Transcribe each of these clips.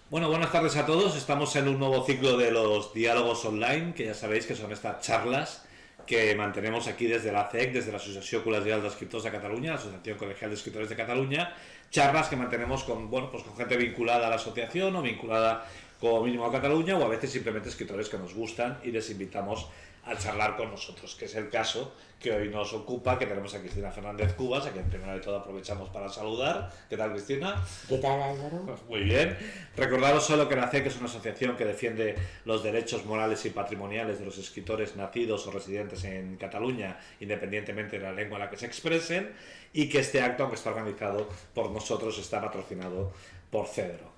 Bueno, buenas tardes a todos. Estamos en un nuevo ciclo de los diálogos online, que ya sabéis que son estas charlas que mantenemos aquí desde la ACEC, desde la Asociación Col·legial d'Escriptors de Cataluña, la Asociación Colegial de Escritores de Cataluña, charlas que mantenemos con, bueno, pues con gente vinculada a la asociación o vinculada como mínimo a Cataluña, o a veces simplemente escritores que nos gustan y les invitamos a charlar con nosotros, que es el caso que hoy nos ocupa, que tenemos a Cristina Fernández Cubas, a quien primero de todo aprovechamos para saludar. ¿Qué tal, Cristina? ¿Qué tal, Álvaro? Pues muy bien. Recordaros solo que la ACEC es una asociación que defiende los derechos morales y patrimoniales de los escritores nacidos o residentes en Cataluña, independientemente de la lengua en la que se expresen, y que este acto, aunque está organizado por nosotros, está patrocinado por Cedro.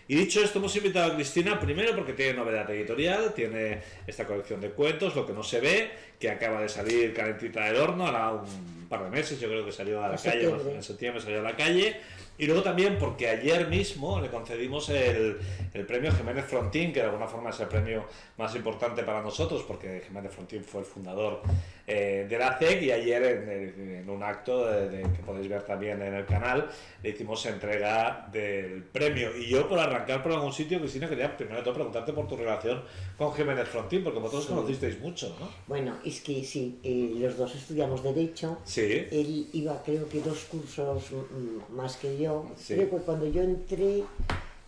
Y dicho esto, hemos invitado a Cristina primero porque tiene novedad editorial, tiene esta colección de cuentos, Lo que no se ve, que acaba de salir calentita del horno, ahora un par de meses, yo creo que salió a la calle, en septiembre salió a la calle. Y luego también porque ayer mismo le concedimos el premio Jiménez Frontín, que de alguna forma es el premio más importante para nosotros, porque Jiménez Frontín fue el fundador de la ACEC, y ayer en un acto que podéis ver también en el canal, le hicimos entrega del premio. Y yo, por arrancar por algún sitio, Cristina, quería primero de todo preguntarte por tu relación con Jiménez Frontín, porque vosotros conocisteis mucho, ¿no? Bueno, es que sí, los dos estudiamos Derecho. Sí. Él iba, creo que 2 cursos más que yo. Sí. Creo que cuando yo entré,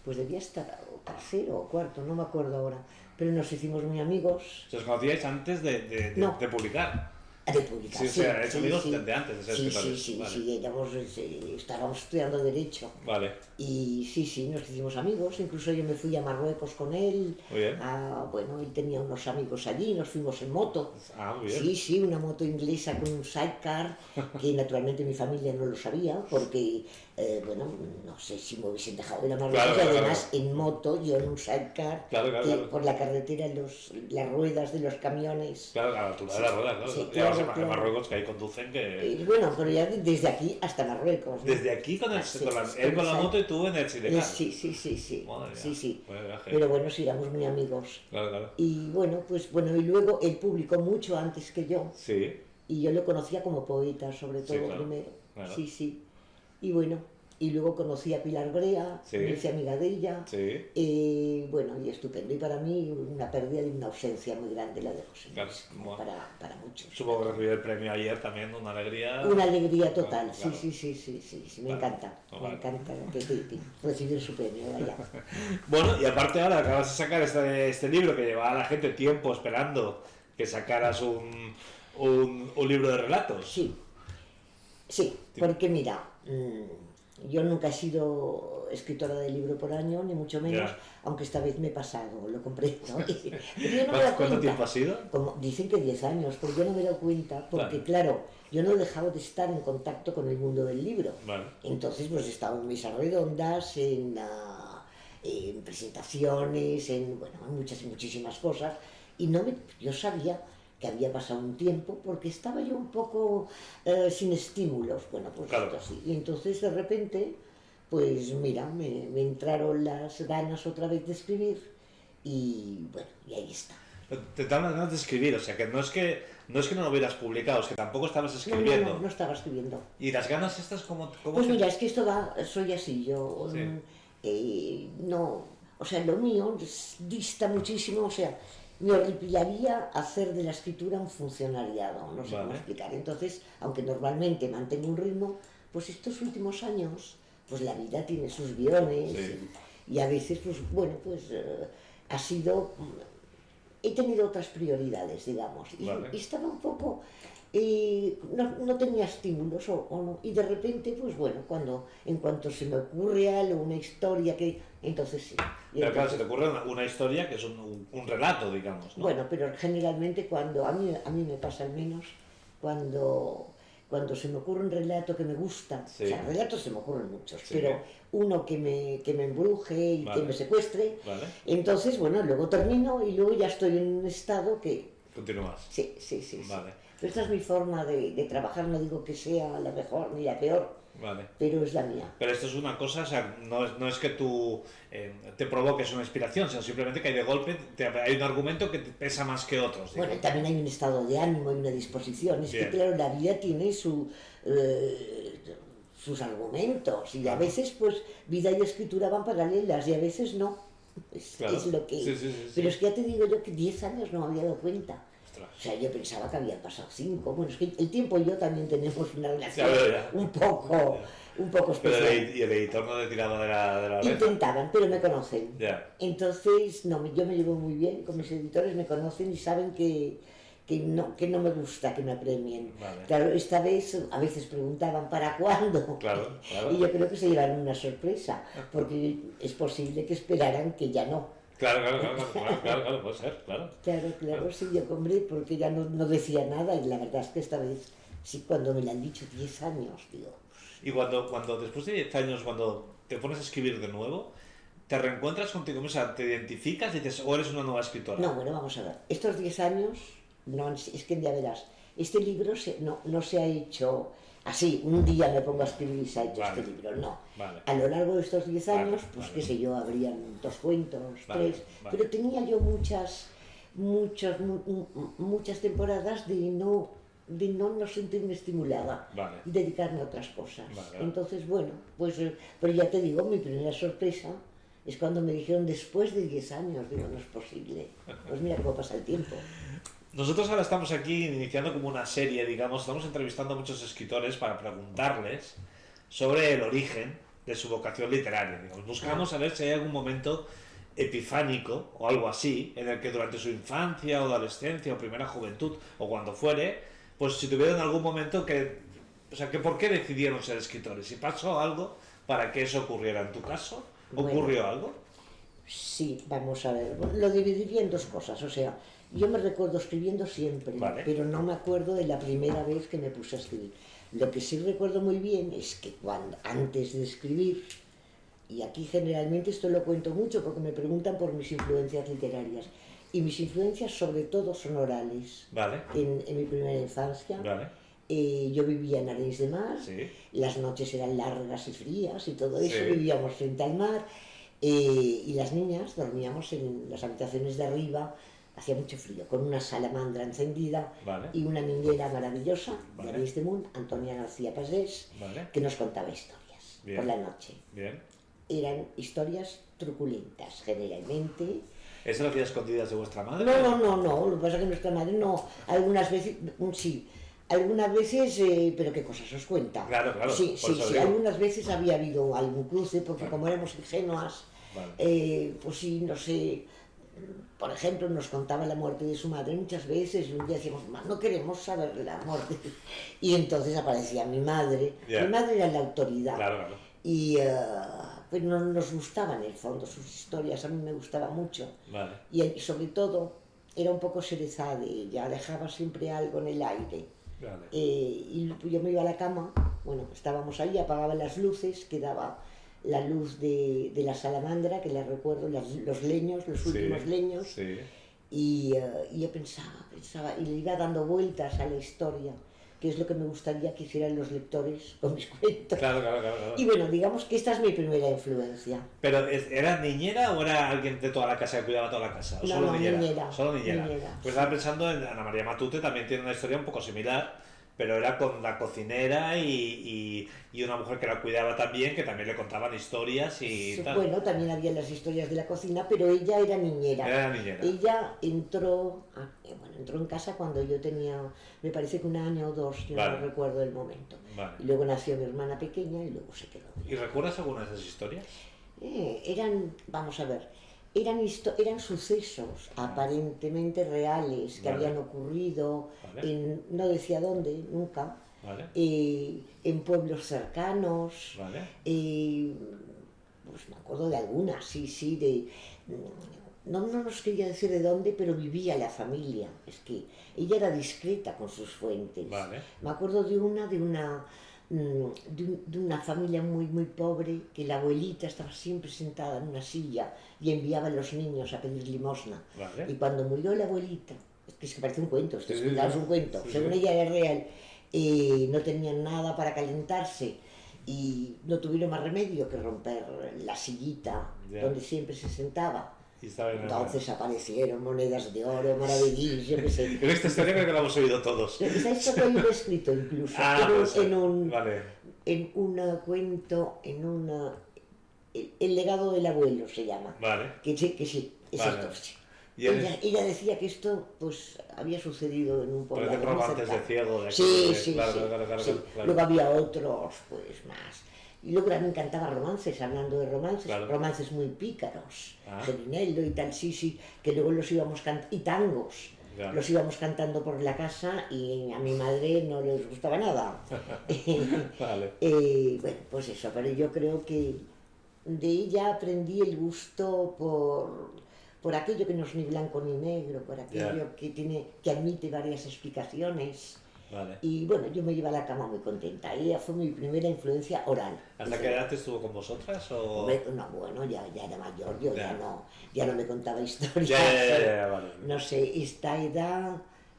pues debía estar tercero o cuarto, no me acuerdo ahora. Pero nos hicimos muy amigos. ¿Os conocíais antes de publicar? De publicar, sí. O sea, hecho amigos desde antes de ser escritores. Sí, estábamos estudiando Derecho. Vale. Y sí, nos hicimos amigos. Incluso yo me fui a Marruecos con él. Muy bien. Bueno, él tenía unos amigos allí, nos fuimos en moto. Ah, muy bien. Sí, una moto inglesa con un sidecar, que naturalmente mi familia no lo sabía, porque, bueno, no sé si me hubiesen dejado ir a Marruecos, claro, y además en moto, yo en un sidecar, claro. por la carretera, las ruedas de los camiones. Claro, a la altura de las ruedas, claro. Sí, claro. En Marruecos, que ahí conducen que... Bueno, pero ya desde aquí hasta Marruecos, ¿no? Desde aquí con él con la moto y tú en el sidecar. Sí. Madre Sí. Mía. Pero bueno, sí, éramos muy amigos. Claro. Y bueno, y luego él publicó mucho antes que yo. Sí. Y yo lo conocía como poeta, sobre todo, primero. Claro. Sí. Y bueno, y luego conocí a Pilar Brea, me hice amiga de ella. Sí. Bueno, y estupendo. Y para mí una pérdida y una ausencia muy grande la de José. Claro, para muchos. Supongo que recibí el premio ayer también, una alegría. Una alegría total, claro. Sí, me encanta. Me encanta recibir su premio, vaya. Bueno, y aparte ahora acabas de sacar este libro que llevaba a la gente tiempo esperando que sacaras un libro de relatos. Sí, porque mira, yo nunca he sido escritora de libro por año, ni mucho menos, aunque esta vez me he pasado, lo compré, ¿no? ¿Cuánto tiempo ha sido? Como dicen que 10 años, pero yo no me he dado cuenta, porque claro, yo no he dejado de estar en contacto con el mundo del libro. Vale. Entonces, pues he estado en mesas redondas, en presentaciones, en muchísimas cosas, y yo sabía que había pasado un tiempo porque estaba yo un poco sin estímulos, claro. Esto así. Y entonces de repente, pues mira, me entraron las ganas otra vez de escribir y bueno, y ahí está. Te daban ganas de escribir, o sea que no es que no lo hubieras publicado, es que tampoco estabas escribiendo. No estaba escribiendo. ¿Y las ganas estas cómo Pues mira, es que soy así, yo no, o sea, lo mío dista muchísimo, o sea, me horripilaría hacer de la escritura un funcionariado, no sé cómo explicar. Entonces, aunque normalmente mantengo un ritmo, pues estos últimos años, pues la vida tiene sus guiones y a veces, ha sido... He tenido otras prioridades, digamos, y estaba un poco... no tenía estímulos y de repente, pues bueno, en cuanto se me ocurre algo, una historia entonces sí. Pero claro, se te ocurre una historia que es un relato, digamos, ¿no? Bueno, pero generalmente a mí me pasa al menos, cuando se me ocurre un relato que me gusta, o sea, relatos se me ocurren muchos, pero uno que me embruje y que me secuestre, entonces, bueno, luego termino y luego ya estoy en un estado que... Continúas. Sí. Vale. Pero esta es mi forma de trabajar, no digo que sea la mejor ni la peor, pero es la mía. Pero esto es una cosa, o sea, no es que tú te provoques una inspiración, sino simplemente que hay de golpe, hay un argumento que te pesa más que otros. Bueno, también hay un estado de ánimo y una disposición. Es que claro, la vida tiene sus argumentos y a veces pues vida y escritura van paralelas y a veces no. Claro. Es lo que... Sí. Pero es que ya te digo yo que 10 años no me había dado cuenta. Ostras. O sea, yo pensaba que habían pasado 5. Bueno, es que el tiempo y yo también tenemos una relación Ya. un poco Pero especial. y el editor no te tiraba de la oreja. Intentaban, pero me conocen. Ya. Entonces, no, yo me llevo muy bien con mis editores, me conocen y saben que no me gusta que me apremien. Vale. Claro, esta vez a veces preguntaban ¿para cuándo? Claro. Y yo creo que se llevaron una sorpresa, porque es posible que esperaran que ya no. Claro, puede ser, claro. Claro, sí, yo compré porque ya no decía nada y la verdad es que esta vez, sí, cuando me lo han dicho 10 años, digo... Y cuando después de 10 años, cuando te pones a escribir de nuevo, te reencuentras contigo mismo, o sea, te identificas y dices, o eres una nueva escritora. No, bueno, vamos a ver, estos 10 años, no, es que ya verás, este libro no se ha hecho así, un día me pongo a escribir y se ha hecho este libro, no. Vale. A lo largo de estos 10 años, pues qué sé yo, habrían 2 cuentos, 3, pero tenía yo muchas temporadas de no sentirme estimulada y dedicarme a otras cosas. Entonces, bueno, pues, pero ya te digo, mi primera sorpresa es cuando me dijeron después de 10 años, digo, no es posible. Pues mira cómo pasa el tiempo. Nosotros ahora estamos aquí iniciando como una serie, digamos, estamos entrevistando a muchos escritores para preguntarles sobre el origen de su vocación literaria. Digamos. Buscamos saber si hay algún momento epifánico o algo así, en el que durante su infancia o adolescencia o primera juventud o cuando fuere, pues si tuvieron algún momento que por qué decidieron ser escritores, si pasó algo para que eso ocurriera. En tu caso, ¿ocurrió algo? Sí, vamos a ver, lo dividiría en 2 cosas, o sea, yo me recuerdo escribiendo siempre, pero no me acuerdo de la primera vez que me puse a escribir. Lo que sí recuerdo muy bien es que antes de escribir, y aquí generalmente esto lo cuento mucho porque me preguntan por mis influencias literarias, y mis influencias sobre todo son orales. En mi primera infancia. Yo vivía en Arenys de Mar, las noches eran largas y frías y todo eso, vivíamos frente al mar, y las niñas dormíamos en las habitaciones de arriba, hacía mucho frío, con una salamandra encendida y una niñera maravillosa de Arenys de Munt, Antonia García Pagés, que nos contaba historias por la noche. Eran historias truculentas, generalmente. ¿Eso lo hacía escondidas de vuestra madre? No, lo que pasa es que nuestra madre no, algunas veces, sí, pero qué cosas os cuenta. Claro. Sí, algunas veces había habido algún cruce, porque como éramos ingenuas, pues sí, no sé, por ejemplo, nos contaba la muerte de su madre muchas veces, y un día decíamos, no queremos saber la muerte, y entonces aparecía mi madre era la autoridad, y pues nos gustaban en el fondo sus historias, a mí me gustaba mucho, y sobre todo era un poco cerezada de ella, dejaba siempre algo en el aire. Y yo me iba a la cama, bueno, estábamos ahí, apagaba las luces, quedaba la luz de la salamandra, que la recuerdo, los leños, los últimos leños, y yo pensaba, y le iba dando vueltas a la historia, que es lo que me gustaría que hicieran los lectores con mis cuentos. Claro. Y bueno, digamos que esta es mi primera influencia. ¿Pero era niñera o era alguien de toda la casa que cuidaba toda la casa? ¿O solo niñera? Solo niñera. Pues estaba pensando en Ana María Matute, también tiene una historia un poco similar, pero era con la cocinera y una mujer que la cuidaba también, que también le contaban historias y tal. Bueno, también había las historias de la cocina, pero ella era niñera. Ella entró en casa cuando yo tenía, me parece que 1 año o 2, yo no recuerdo el momento. Y luego nació mi hermana pequeña y luego se quedó. ¿Y recuerdas alguna de esas historias? Vamos a ver, eran sucesos aparentemente reales que habían ocurrido, no decía dónde, nunca, en pueblos cercanos, pues me acuerdo de algunas, no nos quería decir de dónde, pero vivía la familia, es que ella era discreta con sus fuentes. Me acuerdo de una familia muy pobre, que la abuelita estaba siempre sentada en una silla y enviaba a los niños a pedir limosna. Y cuando murió la abuelita, es que parece un cuento, es un cuento, según ella era real, no tenían nada para calentarse y no tuvieron más remedio que romper la sillita donde siempre se sentaba. Entonces aparecieron monedas de oro, maravillas, yo qué sé. En esta historia creo que la hemos oído todos. Esa historia hay un escrito incluso, en un cuento, El legado del abuelo se llama. Vale. Que sí, es Vale. esto. Sí. Y eres... Ella decía que esto pues había sucedido en un poblado. Parecen romances de ciego. De aquí, Sí, sí. Claro. Luego había otros, pues más. Y luego me encantaba romances, hablando de romances, Claro. romances muy pícaros, Ah. de Rinaldo y tal, sí, que luego los íbamos cantando, y tangos, Claro. los íbamos cantando por la casa y a mi madre no les gustaba nada. Vale. Bueno, pues eso, pero yo creo que de ella aprendí el gusto por aquello que no es ni blanco ni negro, por aquello que admite varias explicaciones. Vale. Y bueno, yo me iba a la cama muy contenta. Ella fue mi primera influencia oral. ¿Hasta qué edad estuvo con vosotras? O... No, bueno, ya era mayor, yo ya no me contaba historias. Vale. No sé, esta edad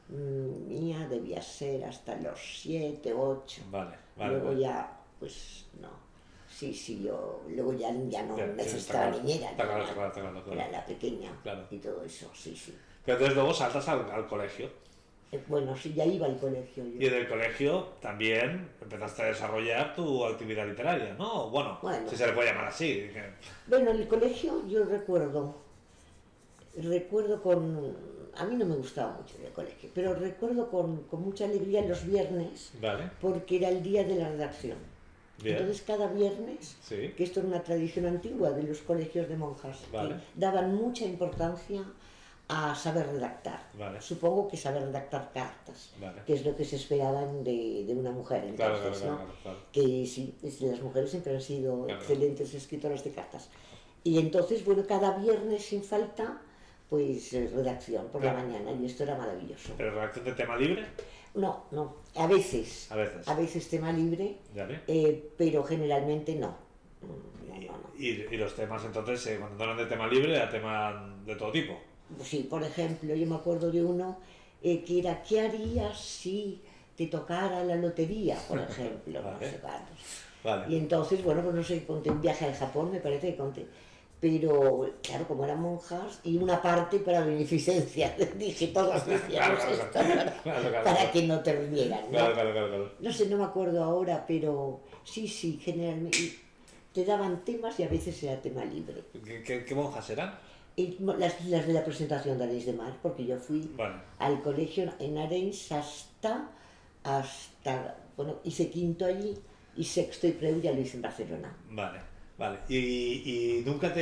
mía debía ser hasta los 7, 8. Vale. Luego ya, pues no. Sí, yo luego ya no necesitaba niñera. Está claro. Era la pequeña Claro. y todo eso, sí. Pero entonces luego saltas al colegio. Bueno, sí, ya iba al colegio yo. Y en el colegio también empezaste a desarrollar tu actividad literaria, ¿no? Bueno, si se le puede llamar así. Bueno, en el colegio yo recuerdo con... A mí no me gustaba mucho el colegio, pero recuerdo con mucha alegría los viernes, Vale. porque era el día de la redacción. Bien. Entonces cada viernes, Sí. que esto era una tradición antigua de los colegios de monjas, Vale. que daban mucha importancia a saber redactar. Vale. Supongo que saber redactar cartas, Vale. que es lo que se esperaban de una mujer entonces, Claro. Que sí, las mujeres siempre han sido Claro. excelentes escritoras de cartas. Y entonces, bueno, cada viernes sin falta, pues redacción por la mañana, y esto era maravilloso. ¿Pero redacción de tema libre? No, a veces. A veces. Tema libre, Vale. pero generalmente no. Y los temas entonces, cuando hablan de tema libre, era tema de todo tipo. Sí, por ejemplo, yo me acuerdo de uno que era ¿qué harías si te tocara la lotería? Por ejemplo, Vale. no sé cuántos. Vale. Y entonces, bueno, pues no sé, conté un viaje al Japón, me parece que conté. Pero, claro, como eran monjas, y una parte para beneficencia, dije, todos decíamos esto, para que no te rindieran, ¿no? Claro. No sé, no me acuerdo ahora, pero sí, generalmente te daban temas y a veces era tema libre. ¿Qué monjas eran? Y las de la presentación de Arenys de Mar, porque yo fui al colegio en Arenys hasta, bueno, hice quinto allí y sexto y preu ya lo hice en Barcelona. Vale. Y nunca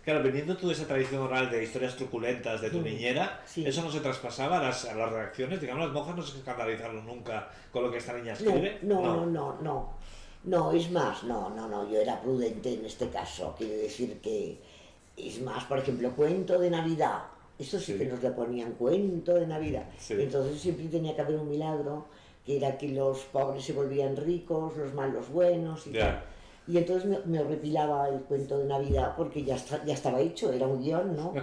claro, veniendo tú de esa tradición oral de historias truculentas de tu niñera, sí. ¿Eso no se traspasaba a las redacciones? Digamos, las monjas no se escandalizaron nunca con lo que esta niña escribe. No, es más, yo era prudente en este caso, quiere decir que es más, por ejemplo, cuento de Navidad, eso sí que nos le ponían cuento de Navidad, entonces siempre tenía que haber un milagro, que era que los pobres se volvían ricos, los malos buenos y tal. Y entonces me horripilaba el cuento de Navidad porque ya estaba hecho, era un guión, ¿no?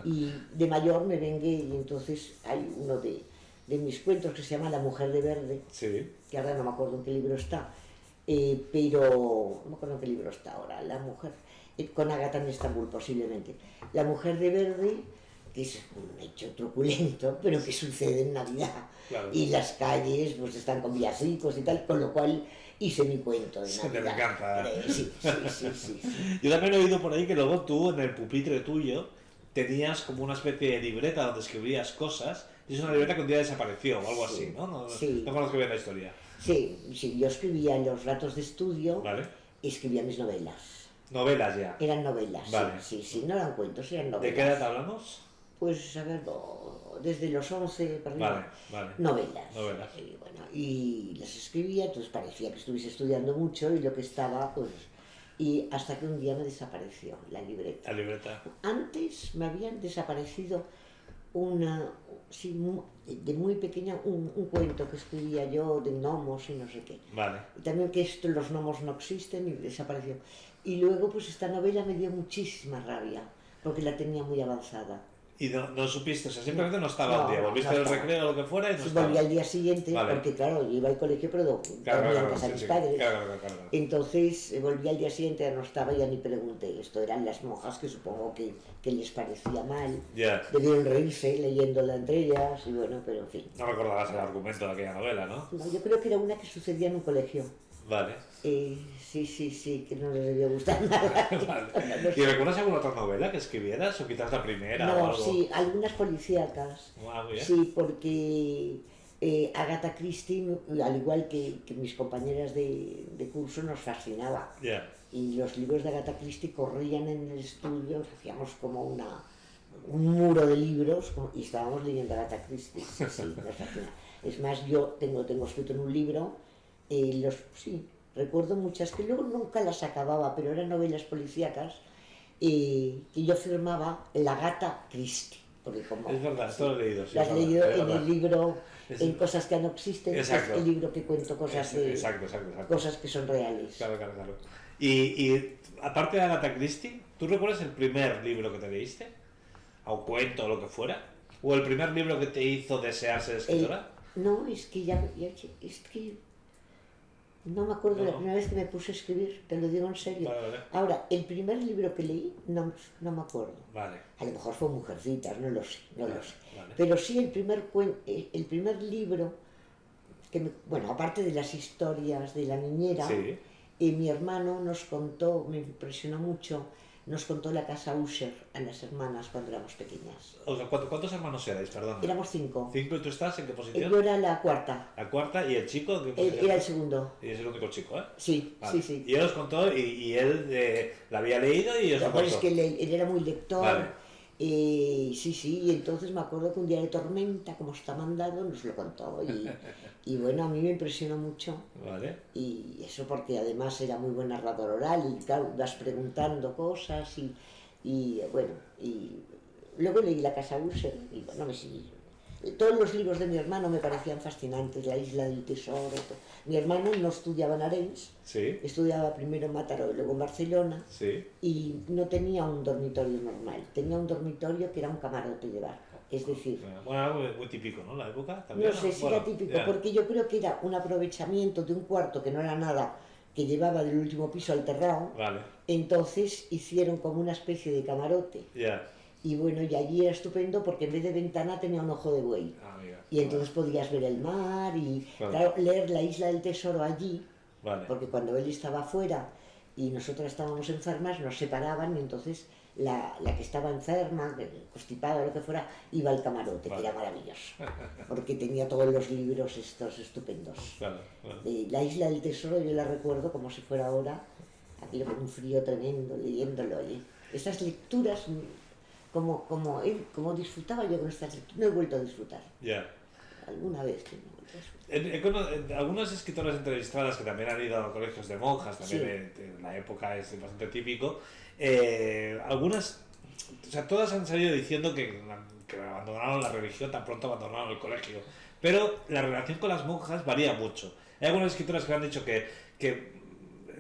Y de mayor me vengué y entonces hay uno de mis cuentos que se llama La mujer de verde, que ahora no me acuerdo en qué libro está, pero no me acuerdo en qué libro está ahora, La mujer, con Agatha en Estambul posiblemente. La mujer de verde, que es un hecho truculento, pero que sucede en Navidad. Claro. Y las calles pues están con villancicos y tal, con lo cual hice mi cuento de Navidad. Me encanta. Sí. Yo también he oído por ahí que luego tú, en el pupitre tuyo, tenías como una especie de libreta donde escribías cosas, y es una libreta que un día desapareció o algo así, ¿no? No conozco bien la historia. Sí, yo escribía en los ratos de estudio, escribía mis novelas. ¿Novelas ya? Eran novelas, sí, no eran cuentos, eran novelas. ¿De qué edad hablamos? Pues, a ver, desde los 11 para arriba. Vale. Novelas. Y, bueno, y las escribía, entonces parecía que estuviese estudiando mucho y lo que estaba, pues... Y hasta que un día me desapareció la libreta. La libreta. Antes me habían desaparecido de muy pequeña, un cuento que escribía yo de gnomos y no sé qué. Y también que los gnomos no existen y desapareció. Y luego pues esta novela me dio muchísima rabia, porque la tenía muy avanzada. Y no supiste, o sea, simplemente no estaba un día, volviste del recreo o lo que fuera y no estaba. Volví al día siguiente, porque claro, yo iba al colegio, pero dormía en casa de mis padres. Claro. Entonces volví al día siguiente, ya no estaba, ya ni pregunté. Esto eran las monjas que supongo que les parecía mal. Debieron reírse leyéndola entre ellas, y bueno, pero en fin. No recordabas el argumento de aquella novela, ¿no? No, yo creo que era una que sucedía en un colegio. Vale. Sí, que no le debió gustar nada. Vale. No ¿Y sé. recuerdas alguna otra novela que escribieras o quizás la primera o No, algo? sí, algunas policíacas. Ah, muy bien. Sí, porque Agatha Christie, al igual que mis compañeras de curso, nos fascinaba. Ya. Y los libros de Agatha Christie corrían en el estudio, hacíamos como un muro de libros y estábamos leyendo Agatha Christie. Sí, nos fascina. Es más, yo tengo escrito en un libro, sí, recuerdo muchas que luego nunca las acababa, pero eran novelas policíacas que yo firmaba la Agatha Christie. Porque como, Es verdad, esto lo he leído. Sí, lo has es leído verdad, es en verdad. el libro, Es- en Cosas que no existen, es Exacto. el libro que cuento cosas, Exacto. cosas que son reales. Claro. Y aparte de Agatha Christie, ¿tú recuerdas el primer libro que te leíste? ¿A un cuento o lo que fuera? ¿O el primer libro que te hizo desear ser escritora? No, es que no me acuerdo la primera vez que me puse a escribir, te lo digo en serio. Vale. Ahora, el primer libro que leí, no me acuerdo. Vale. A lo mejor fue Mujercitas, no lo sé. Vale. Pero sí el primer libro, bueno, aparte de las historias de la niñera, Sí. mi hermano nos contó, me impresionó mucho, nos contó La casa Usher a las hermanas cuando éramos pequeñas. O sea, ¿cuántos hermanos erais? Perdón. Éramos 5. ¿5 y tú estás en qué posición? Yo era la cuarta, La cuarta y el chico en qué él posición? era el segundo. Y es el único chico, ¿eh? Sí, Vale. sí. Y él os contó y él la había leído y os lo Pero es contó. que él era muy lector. Vale. Sí, y entonces me acuerdo que un día de tormenta, como está mandado, nos lo contó. Y bueno, a mí me impresionó mucho. Vale. Y eso porque además era muy buen narrador oral y claro, vas preguntando cosas y bueno, y luego leí La casa Usher y bueno, todos los libros de mi hermano me parecían fascinantes, La isla del tesoro. Mi hermano no estudiaba en Arenys, Sí. estudiaba primero en Mataró y luego en Barcelona. Sí. Y no tenía un dormitorio normal, tenía un dormitorio que era un camarote de barco. Es decir, Bueno, algo muy típico, ¿no? La época también. no sé si Bueno, era típico, ya. porque yo creo que era un aprovechamiento de un cuarto que no era nada, que llevaba del último piso al terrado. Vale. Entonces hicieron como una especie de camarote. Ya. Y bueno, y allí era estupendo porque en vez de ventana tenía un ojo de buey. Ah, amiga. Y entonces podías ver el mar y Claro. claro, leer La isla del tesoro allí. Vale. Porque cuando él estaba fuera y nosotras estábamos enfermas, nos separaban y entonces la que estaba enferma, constipada o lo que fuera, iba al camarote, Vale. que era maravilloso, porque tenía todos los libros estos estupendos. Claro. La isla del tesoro yo la recuerdo como si fuera ahora, aquello con un frío tremendo, leyéndolo. Estas lecturas, como disfrutaba yo con estas lecturas, no he vuelto a disfrutar. Ya. Alguna vez que no he vuelto a disfrutar. Algunas escritoras entrevistadas que también han ido a colegios de monjas, también Sí. en la época es bastante típico, algunas, o sea, todas han salido diciendo que abandonaron la religión tan pronto abandonaron el colegio, pero la relación con las monjas varía mucho. Hay algunas escritoras que han dicho que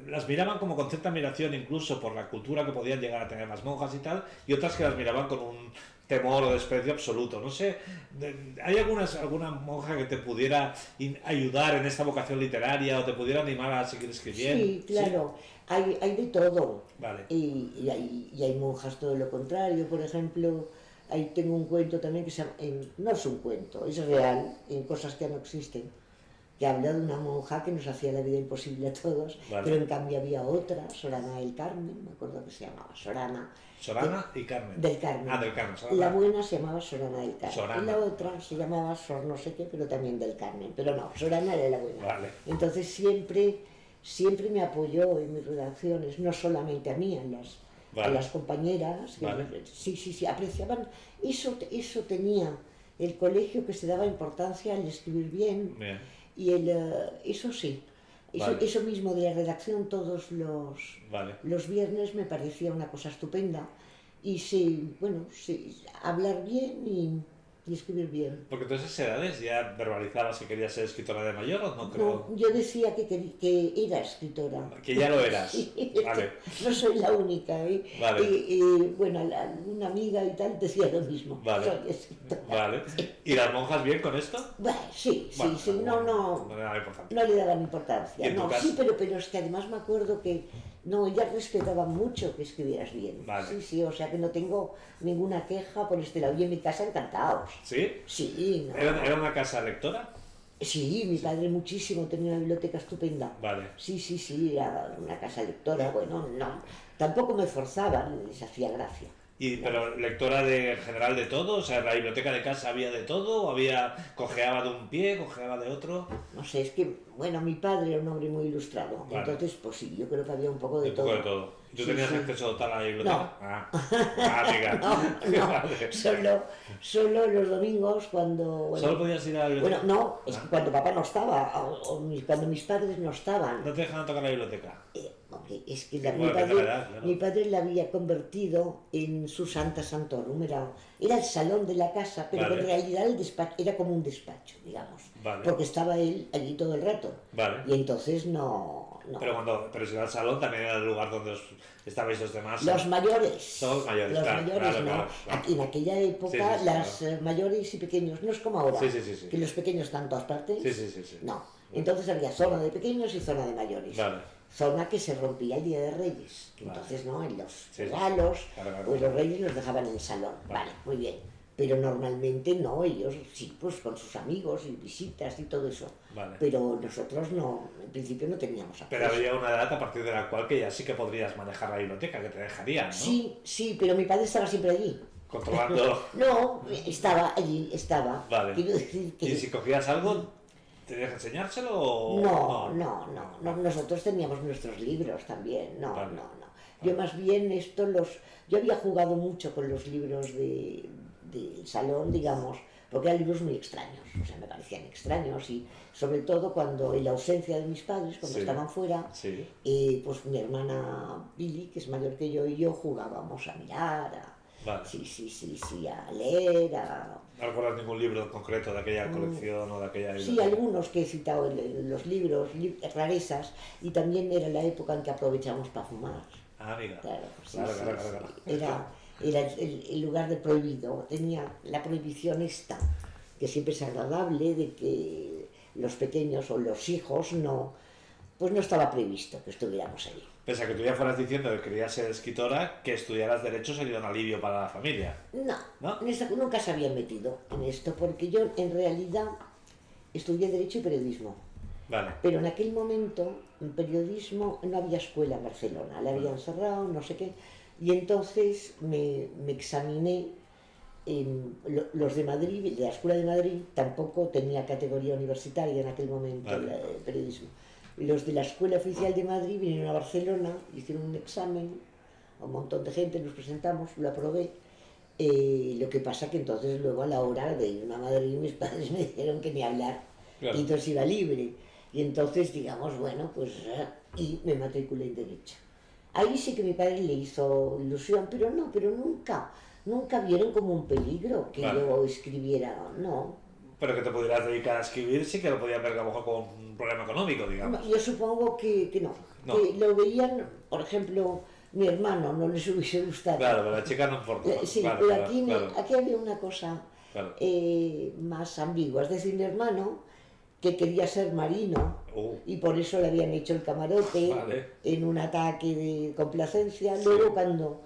las miraban como con cierta admiración incluso por la cultura que podían llegar a tener las monjas y tal, y otras que las miraban con un temor o desprecio absoluto. No sé, ¿hay alguna monja que te pudiera ayudar en esta vocación literaria o te pudiera animar a seguir escribiendo? Sí, claro, hay de todo. Vale. Y hay monjas todo lo contrario. Por ejemplo, ahí tengo un cuento también que se llama, no es un cuento, es real, en Cosas que no existen, que habla de una monja que nos hacía la vida imposible a todos, Vale. pero en cambio había otra, Sorana del Carmen, me acuerdo que se llamaba Sorana. Sorana y Carmen. Del Carmen. Ah, del Carmen. Sorana. La buena se llamaba Sorana del Carmen. Sorana. Y la otra se llamaba Sor no sé qué, pero también del Carmen. Pero no, Sorana era la buena. Vale. Entonces siempre me apoyó en mis redacciones, no solamente a mí, a Vale. las compañeras. Que Vale. Sí, apreciaban. Eso tenía el colegio, que se daba importancia al escribir bien. Bien. Y eso sí. Vale. Eso mismo de la redacción todos Vale. los viernes me parecía una cosa estupenda. Y sí, bueno, sí, hablar bien y escribir bien. Porque tú a esas edades ya verbalizabas que querías ser escritora de mayor o no creo. No, yo decía que era escritora. Que ya lo eras. Sí, Vale. no soy la única. Vale. Bueno, una amiga y tal decía lo mismo. Vale. Soy escritora. Vale. ¿Y las monjas bien con esto? Bueno, sí, Bueno, no No le daba importancia. le daban ¿Y importancia. en tu No, caso? sí, pero es que además me acuerdo que no, ellas respetaban mucho que escribieras bien. Vale. Sí, o sea que no tengo ninguna queja por este lado. Y en mi casa encantados. ¿Sí? Sí, no. ¿Era una casa lectora? Sí, mi padre muchísimo, tenía una biblioteca estupenda. Vale. Sí, era una casa lectora, bueno, no, tampoco me forzaban, les hacía gracia. Pero lectora de en general de todo, o sea, en la biblioteca de casa había de todo, o había cojeaba de un pie, cojeaba de otro. No sé, es que, bueno, mi padre era un hombre muy ilustrado, Vale. entonces, pues sí, yo creo que había un poco de Un todo. poco de todo. ¿Y tú Sí, tenías sí. acceso total a la biblioteca? No. Amiga. No, Vale. solo los domingos cuando... Bueno, ¿Solo podías ir a la biblioteca? bueno, no, es que cuando papá no estaba, cuando mis padres no estaban, ¿No te dejaban tocar la biblioteca? hombre, es que Bueno, mi, que te padre, la das, claro. mi padre la había convertido en su Santa Santorum, era el salón de la casa, pero Vale. en realidad el despacho era como un despacho, digamos, Vale. porque estaba él allí todo el rato, Vale. y entonces no. Pero si era el salón, también era el lugar donde estabais los demás. Los mayores. Son los mayores, Los claro, mayores, claro, no. claro. Aquí, en aquella época, Sí, las claro. mayores y pequeños, no es como ahora, Sí. que los pequeños están en todas partes. Sí. No. Entonces había zona de pequeños y zona de mayores. Vale. Zona que se rompía el Día de Reyes. Vale. Entonces, ¿no? En los Sí. regalos, Claro. pues los reyes los dejaban en el salón. Vale, muy bien. Pero normalmente no, ellos sí, pues con sus amigos y visitas y todo eso. Vale. Pero nosotros no, en principio no teníamos acceso. Pero había una edad a partir de la cual que ya sí que podrías manejar la biblioteca, que te dejarían, ¿no? Sí, pero mi padre estaba siempre allí. Controlando. No, estaba allí, estaba. Vale. Quiero decir que... ¿Y si cogías algo, tenías que enseñárselo o...? No, nosotros teníamos nuestros libros también, no. Vale. Yo más bien yo había jugado mucho con los libros del salón, digamos, porque eran libros muy extraños, o sea, me parecían extraños y sobre todo cuando en la ausencia de mis padres, cuando Sí. estaban fuera, Sí. pues mi hermana Billy, que es mayor que yo, y yo jugábamos a mirar, Vale. sí, a leer, ¿No recuerdas ningún libro en concreto de aquella colección o de aquella Sí, biblioteca? algunos que he citado en los libros, rarezas, y también era la época en que aprovechamos para fumar. Ah, amiga. Claro, sí. Claro. Era el lugar de prohibido, tenía la prohibición esta, que siempre es agradable, de que los pequeños o los hijos pues no estaba previsto que estuviéramos allí. Pese a que tú ya fueras diciendo que querías ser escritora, que estudiaras Derecho sería un alivio para la familia. No, nunca se había metido en esto, porque yo en realidad estudié Derecho y Periodismo. Vale. Pero en aquel momento, en periodismo, no había escuela en Barcelona, la habían cerrado, no sé qué, y entonces me examiné en los de Madrid, de la Escuela de Madrid, tampoco tenía categoría universitaria en aquel momento, Vale. el periodismo. Los de la Escuela Oficial de Madrid vinieron a Barcelona, hicieron un examen, un montón de gente, nos presentamos, lo aprobé. Lo que pasa que entonces luego a la hora de irme a Madrid mis padres me dijeron que ni hablar, Claro. y entonces iba libre. Y entonces, digamos, bueno, pues, y me matriculé en Derecho. Ahí sí que mi padre le hizo ilusión, pero nunca vieron como un peligro que Vale. yo escribiera, no. Pero que te pudieras dedicar a escribir sí que lo podían ver a lo mejor con un problema económico, digamos. Yo supongo que no, que lo veían, por ejemplo, mi hermano no les hubiese gustado. Claro, pero la chica no importa. Sí, Claro, pero claro. aquí había una cosa Claro. más ambigua, es decir, mi hermano, que quería ser marino, y por eso le habían hecho el camarote Vale. en un ataque de complacencia. Luego cuando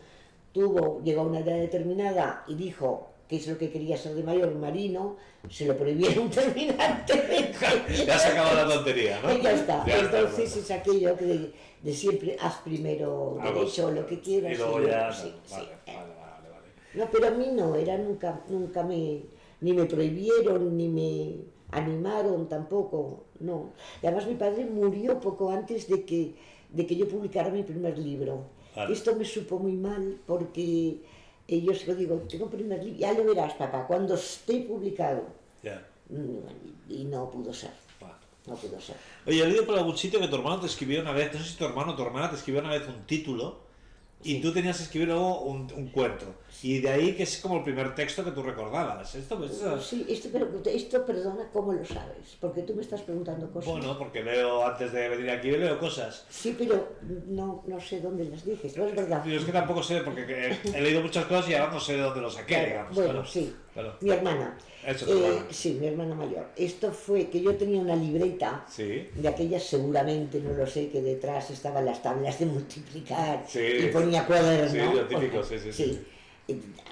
llegó a una edad determinada y dijo que es lo que quería ser de mayor, marino, se lo prohibieron terminantemente. Ya se acabó la tontería, ¿no? Y ya está. Ya Entonces está, es aquello que de siempre haz primero Algo. derecho o lo que quieras. Y luego ya... sí. Vale. No, pero a mí no, nunca ni me prohibieron, ni me animaron tampoco, no. Y además mi padre murió poco antes de que yo publicara mi primer libro. Vale. Esto me supo muy mal porque yo se lo digo, tengo un primer libro, ya lo verás, papá, cuando esté publicado. Ya. Y no pudo ser. Vale. No pudo ser. Oye, he leído por algún sitio que tu hermano te escribió una vez, no sé si tu hermano o tu hermana te escribió una vez un título y tú tenías que escribir luego un cuento. Y de ahí que es como el primer texto que tú recordabas. Sí, esto, perdona, ¿cómo lo sabes? Porque tú me estás preguntando cosas. Bueno, porque leo, antes de venir aquí, leo cosas. Sí, pero no sé dónde las dices, no es verdad. Yo es que tampoco sé, porque he leído muchas cosas y ahora no sé de dónde lo saqué, Claro, digamos. bueno, Claro. sí. Claro. Mi hermana. Eso, tu hermana. Sí, mi hermana mayor. Esto fue que yo tenía una libreta Sí. de aquellas, seguramente, no lo sé, que detrás estaban las tablas de multiplicar Sí. y ponía cuaderno. Sí, lo típico, sí.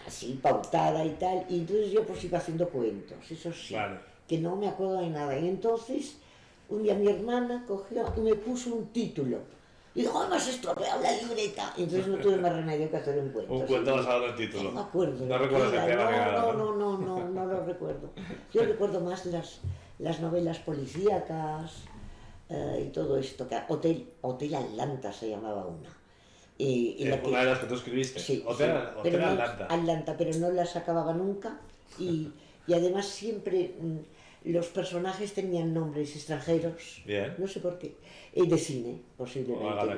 Así pautada y tal. Y entonces yo pues iba haciendo cuentos, eso sí. Vale. que no me acuerdo de nada. Y entonces, un día mi hermana cogió y me puso un título. Y dijo, ¡ay, me has estropeado la libreta! Y entonces no tuve más remedio que hacer un cuento. Un cuento basado en el título. No me acuerdo. No recuerdas el tema ni nada. No lo recuerdo. Yo recuerdo más las novelas policíacas y todo esto. Hotel Atlanta se llamaba una. Una de las que tú escribiste. Sí, Hotel Atlanta. Atlanta. Pero no las acababa nunca. Y además siempre los personajes tenían nombres extranjeros. Bien. No sé por qué. De cine, posiblemente. Claro.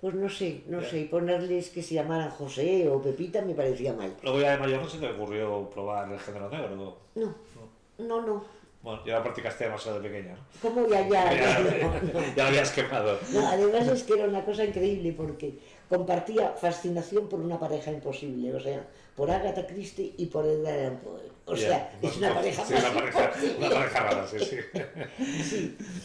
Pues no sé. Ponerles que se llamaran José o Pepita me parecía mal. Luego ya de mayor no se te ocurrió probar el género negro. No. Bueno, ya lo practicaste demasiado de pequeña, ¿no? ¿Cómo ya? Ya lo habías quemado. No, además es que era una cosa increíble porque compartía fascinación por una pareja imposible, o sea, por Agatha Christie y por Edgar Allan Poe. O sea, es una pareja sí, una pareja rara, sí. Sí.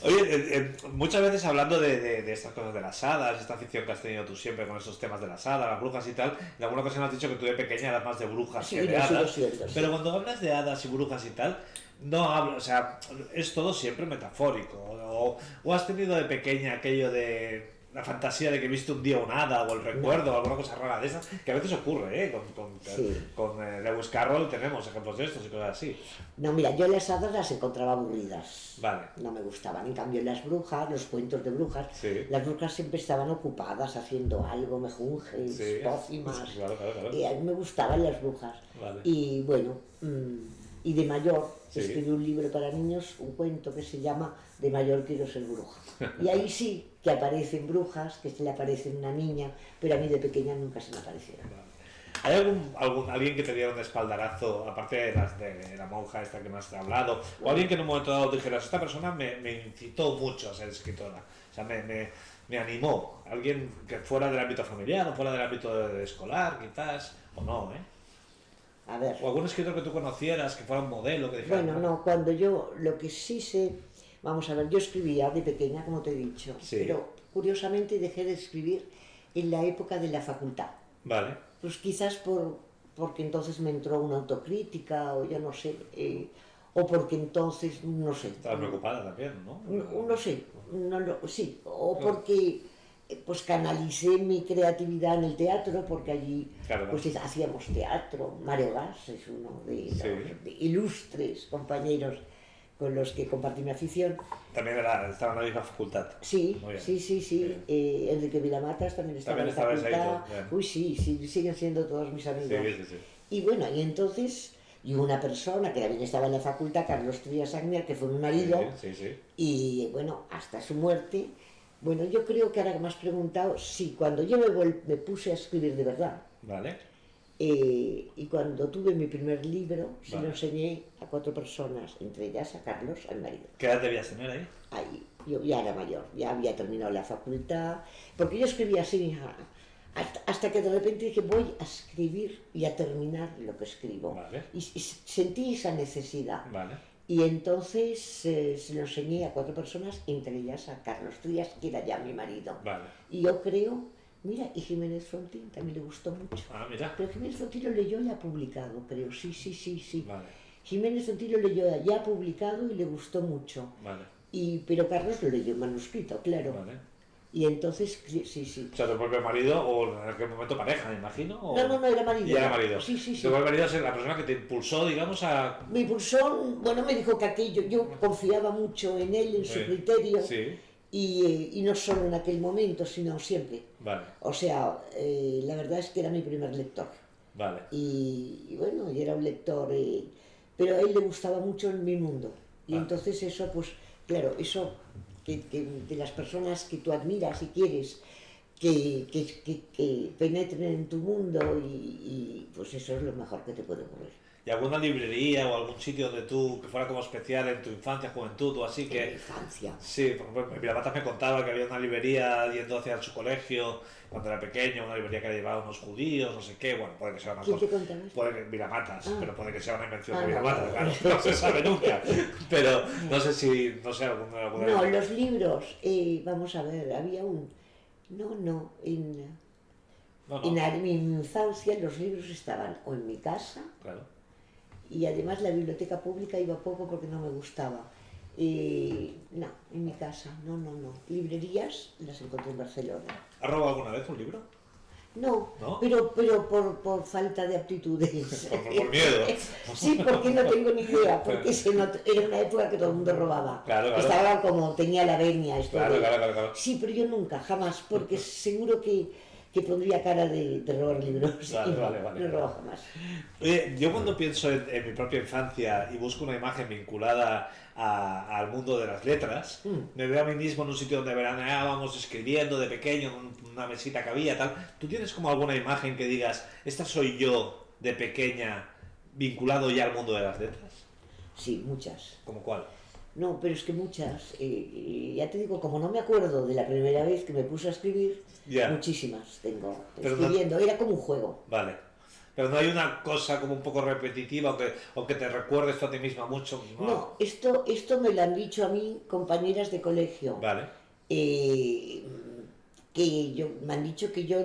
Oye, muchas veces hablando de estas cosas de las hadas, esta ficción que has tenido tú siempre con esos temas de las hadas, las brujas y tal, en alguna ocasión has dicho que tú de pequeña eras más de brujas que de hadas. Pero cuando hablas de hadas y brujas y tal, no hablo, o sea, es todo siempre metafórico. O has tenido de pequeña aquello de la fantasía de que viste un día una hada o el recuerdo o alguna cosa rara de esas, que a veces ocurre, ¿eh? Con Lewis Carroll tenemos ejemplos de estos y cosas así. No, mira, yo las hadas las encontraba aburridas. Vale. No me gustaban. En cambio, las brujas, los cuentos de brujas, sí. Las brujas siempre estaban ocupadas haciendo algo, mejunjes, sí. pócimas. Claro. Y a mí me gustaban las brujas. Vale. Y bueno, y de mayor sí. escribí un libro para niños, un cuento que se llama De mayor quiero ser bruja. Y ahí sí que aparecen brujas, que se le aparece una niña, pero a mí de pequeña nunca se me aparecieron. Vale. ¿Hay alguien que te diera un espaldarazo, aparte de la monja esta que me has hablado, o alguien que en un momento dado dijeras, esta persona me incitó mucho a ser escritora, o sea, me animó, alguien que fuera del ámbito familiar o fuera del ámbito escolar, quizás, o no, ¿eh? A ver. O algún escritor que tú conocieras, que fuera un modelo, que dijera... Bueno, no, cuando yo, lo que sí sé, vamos a ver, yo escribía de pequeña, como te he dicho, sí. Pero curiosamente dejé de escribir en la época de la facultad. Vale. Pues quizás porque entonces me entró una autocrítica, o yo no sé, o porque entonces, no sé. Estabas preocupada también, ¿no? No sé, sí, o porque pues canalicé mi creatividad en el teatro, porque allí pues hacíamos teatro. Mario Gas es uno de los ilustres compañeros con los que compartí mi afición. También estaba en la misma facultad. Sí. Enrique Vilamatas también estaba en la facultad. Uy, sí, siguen siendo todos mis amigos. Sí. Y bueno, y entonces, y una persona que también estaba en la facultad, Carlos Trías Agner, que fue mi marido, sí. Y bueno, hasta su muerte. Bueno, yo creo que ahora que me has preguntado, sí, cuando yo me puse a escribir de verdad. Vale. Y cuando tuve mi primer libro, se lo enseñé a 4 personas, entre ellas a Carlos, al marido. ¿Qué edad debías tener ahí? Ahí, yo ya era mayor, ya había terminado la facultad, porque yo escribía así, hasta que de repente dije, voy a escribir y a terminar lo que escribo. Vale. Y sentí esa necesidad. Vale. Y entonces se lo enseñé a 4 personas, entre ellas a Carlos Trías, que era ya mi marido. Vale. Y yo creo, mira, y Jiménez Frontín también le gustó mucho. Ah, mira. Pero Jiménez Frontín lo leyó y ha publicado, creo, sí. Vale. Jiménez Frontín lo leyó, ya ha publicado y le gustó mucho. Vale. Pero Carlos lo leyó en manuscrito, claro. Vale. Y entonces, sí. O sea, tu propio marido, o en aquel momento pareja, me imagino. ¿O? No, era marido. Y era marido. Sí. Tu propio marido es la persona que te impulsó, digamos, a... Me impulsó, bueno, me dijo que aquello, yo confiaba mucho en él, en su criterio. Sí. Y no solo en aquel momento, sino siempre. Vale. O sea, la verdad es que era mi primer lector. Vale. Y bueno, y era un lector, pero a él le gustaba mucho mi mundo. Y entonces eso, pues, claro, eso que de las personas que tú admiras y quieres que penetren en tu mundo y pues eso es lo mejor que te puede ocurrir. ¿Y alguna librería o algún sitio donde tú, que fuera como especial en tu infancia, juventud o así? Que... En infancia. Sí, por ejemplo, Vilamatas me contaba que había una librería yendo hacia su colegio cuando era pequeño, una librería que le llevaba unos judíos, no sé qué, bueno, puede que sea una cosa... ¿Quién te contaba? Vilamatas, pero puede que sea una invención de Vilamatas, claro, no se sabe nunca. Pero no sé si, no sé, alguna... No, los libros, vamos a ver, había un... En mi infancia los libros estaban o en mi casa... Claro. y además la biblioteca pública iba poco porque no me gustaba. No, en mi casa, no. Librerías las encontré en Barcelona. ¿Has robado alguna vez un libro? No, ¿No? pero por falta de aptitudes. Por miedo. Sí, porque no tengo ni idea, porque era una época que todo el mundo robaba. Claro. Estaba como, tenía la venia. Claro. Sí, pero yo nunca, jamás, porque seguro que pondría cara de robar libros. Vale. No robo jamás. Oye, yo cuando pienso en mi propia infancia y busco una imagen vinculada al mundo de las letras, me veo a mí mismo en un sitio donde veraneábamos escribiendo de pequeño, en una mesita que había, tal. ¿Tú tienes como alguna imagen que digas, esta soy yo de pequeña, vinculado ya al mundo de las letras? Sí, muchas. ¿Cómo cuál? No, pero es que muchas. Ya te digo, como no me acuerdo de la primera vez que me puse a escribir, muchísimas tengo escribiendo. Era como un juego. Vale. Pero no hay una cosa como un poco repetitiva o que te recuerde esto a ti misma mucho. No, esto me lo han dicho a mí compañeras de colegio. Vale. Me han dicho que yo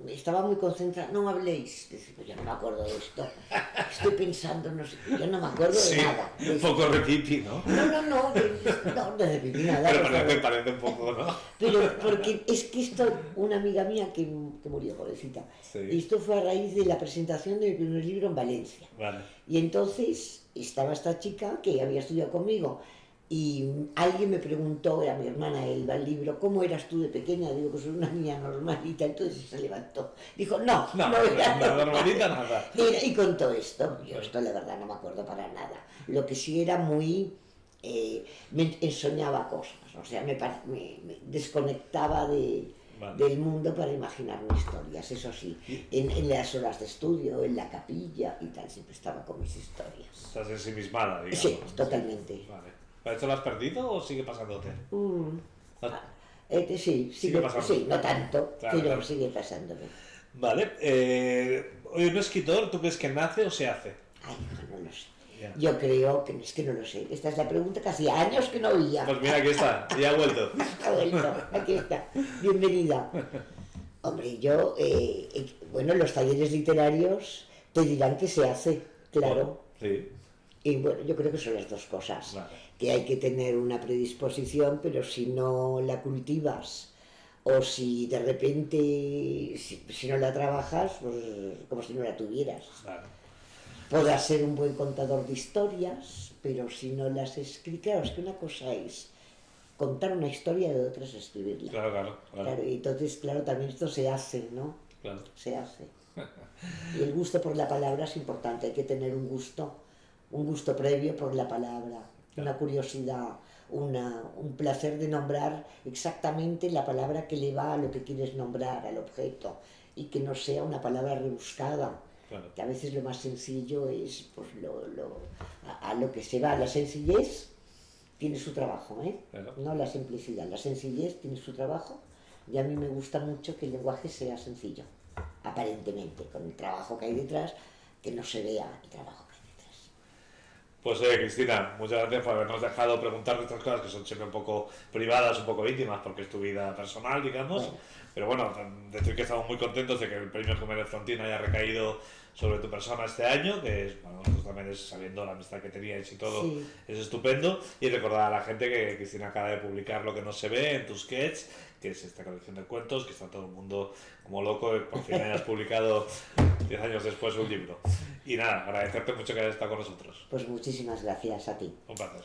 estaba muy concentrada. No me habléis. Pues yo no me acuerdo de esto. Estoy pensando, no sé, yo no me acuerdo de nada. Un poco repipi, ¿no? No de pipí nada. Pero parece un poco, ¿no? Pero porque es que una amiga mía que murió, pobrecita, y esto fue a raíz de la presentación de mi primer libro en Valencia. Vale. Y entonces estaba esta chica que había estudiado conmigo y alguien me preguntó, era mi hermana Elba, el libro, ¿cómo eras tú de pequeña? Digo, pues soy una niña normalita. Entonces se levantó. Dijo, no era normalita nada. Y contó esto. Yo esto la verdad no me acuerdo para nada. Lo que sí era muy... me ensoñaba cosas, o sea, me desconectaba del mundo para imaginarme historias, eso sí, en las horas de estudio, en la capilla y tal, siempre estaba con mis historias. Estás ensimismada, digamos. Sí, totalmente. Vale. ¿Esto lo has perdido o sigue pasándote? Sí, sí, no tanto, pero sigue pasándome. Vale. ¿Un escritor tú crees que nace o se hace? Ay, no lo sé. Yo creo que es que no lo sé. Esta es la pregunta que hacía años que no oía. Pues mira, aquí está, ya ha vuelto. Ha vuelto, aquí está. Bienvenida. Hombre, yo, bueno, los talleres literarios te dirán que se hace, claro. Sí. Y bueno, yo creo que son las dos cosas. Vale. Que hay que tener una predisposición, pero si no la cultivas o si de repente, si no la trabajas, pues como si no la tuvieras. Vale. Podrás ser un buen contador de historias, pero si no las escribes, claro, es que una cosa es contar una historia y otra es escribirla. Claro. Y entonces, claro, también esto se hace, ¿no? Claro. Se hace. Y el gusto por la palabra es importante, hay que tener un gusto previo por la palabra, una curiosidad, un placer de nombrar exactamente la palabra que le va a lo que quieres nombrar, al objeto, y que no sea una palabra rebuscada. Claro. Que a veces lo más sencillo es pues, a lo que se va. La sencillez tiene su trabajo, Claro. No la simplicidad. La sencillez tiene su trabajo y a mí me gusta mucho que el lenguaje sea sencillo, aparentemente, con el trabajo que hay detrás, que no se vea el trabajo que hay detrás. Pues Cristina, muchas gracias por habernos dejado preguntarte estas cosas que son siempre un poco privadas, un poco íntimas, porque es tu vida personal, digamos. Pero bueno, decir que estamos muy contentos de que el premio Jiménez Frontín haya recaído sobre tu persona este año, que es, para nosotros también es, sabiendo la amistad que teníais y todo, es estupendo. Y recordar a la gente que Cristina acaba de publicar Lo que no se ve en Tusquets, que es esta colección de cuentos, que está todo el mundo como loco, que por fin hayas publicado 10 años después un libro. Y nada, agradecerte mucho que hayas estado con nosotros. Pues muchísimas gracias a ti. Un placer.